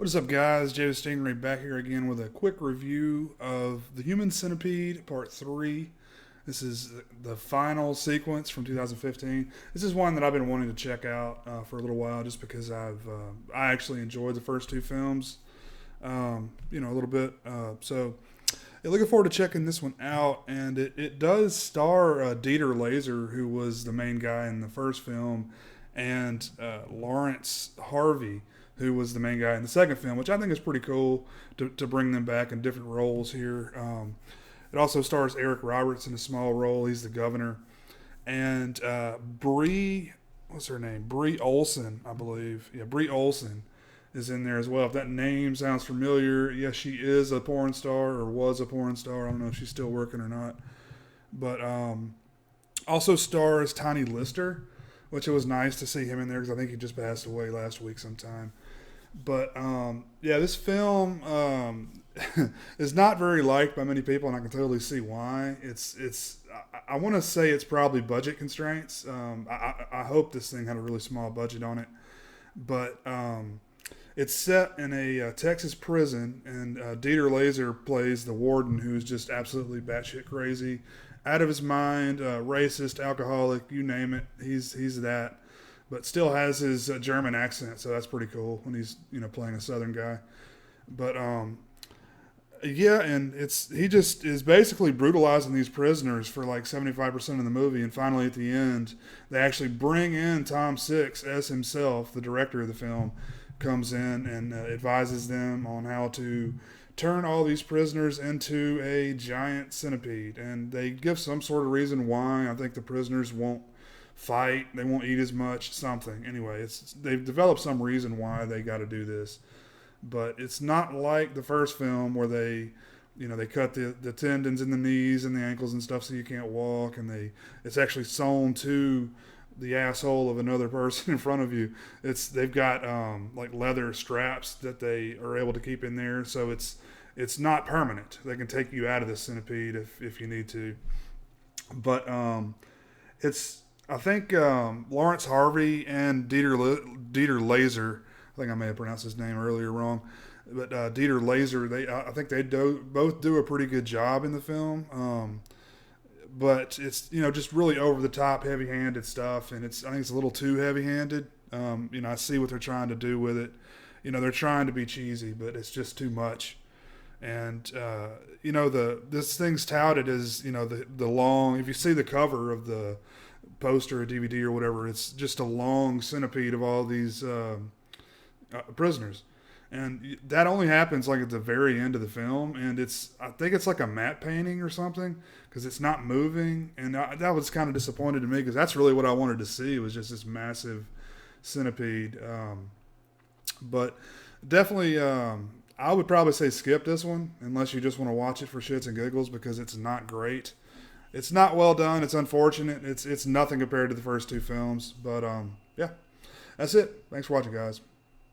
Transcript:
What is up, guys? Jay Stingray back here again with a quick review of The Human Centipede Part 3. This is the final sequence from 2015. This is one that I've been wanting to check out for a little while just because I actually enjoyed the first two films, a little bit. Looking forward to checking this one out. And it does star Dieter Laser, who was the main guy in the first film, and Lawrence Harvey, who was the main guy in the second film, which I think is pretty cool to bring them back in different roles here. It also stars Eric Roberts in a small role. He's the governor. And Bree, what's her name? Bree Olson, I believe. Yeah, Bree Olson is in there as well. If that name sounds familiar, yes, she is a porn star or was a porn star. I don't know if she's still working or not. But also stars Tiny Lister, which it was nice to see him in there because I think he just passed away last week sometime. But this film is not very liked by many people, and I can totally see why. I want to say it's probably budget constraints. I hope this thing had a really small budget on it, but it's set in a Texas prison, and Dieter Laser plays the warden, who's just absolutely batshit crazy, out of his mind, racist, alcoholic, you name it. He's that. But still has his German accent, so that's pretty cool when he's playing a Southern guy. But and he just is basically brutalizing these prisoners for like 75% of the movie, and finally at the end they actually bring in Tom Sixx as himself, the director of the film, comes in and advises them on how to turn all these prisoners into a giant centipede, and they give some sort of reason why. I think the prisoners won't fight, they won't eat as much, something. Anyway, they've developed some reason why they got to do this, but it's not like the first film where they cut the tendons in the knees and the ankles and stuff so you can't walk, and it's actually sewn to the asshole of another person in front of you. They've got like leather straps that they are able to keep in there, so it's not permanent. They can take you out of the centipede if you need to, but I think Lawrence Harvey and Dieter Laser, I think I may have pronounced his name earlier wrong, but Dieter Laser, I think they both do a pretty good job in the film. But it's just really over the top, heavy handed stuff, and I think it's a little too heavy handed. I see what they're trying to do with it. They're trying to be cheesy, but it's just too much. And this thing's touted as the long. If you see the cover of the poster or DVD or whatever, it's just a long centipede of all these prisoners, and that only happens like at the very end of the film, and I think it's like a matte painting or something because it's not moving, and that was kind of disappointed to me because that's really what I wanted to see, was just this massive centipede. But definitely, I would probably say skip this one unless you just want to watch it for shits and giggles, because it's not great. It's not well done. It's unfortunate. It's nothing compared to the first two films. But that's it. Thanks for watching, guys.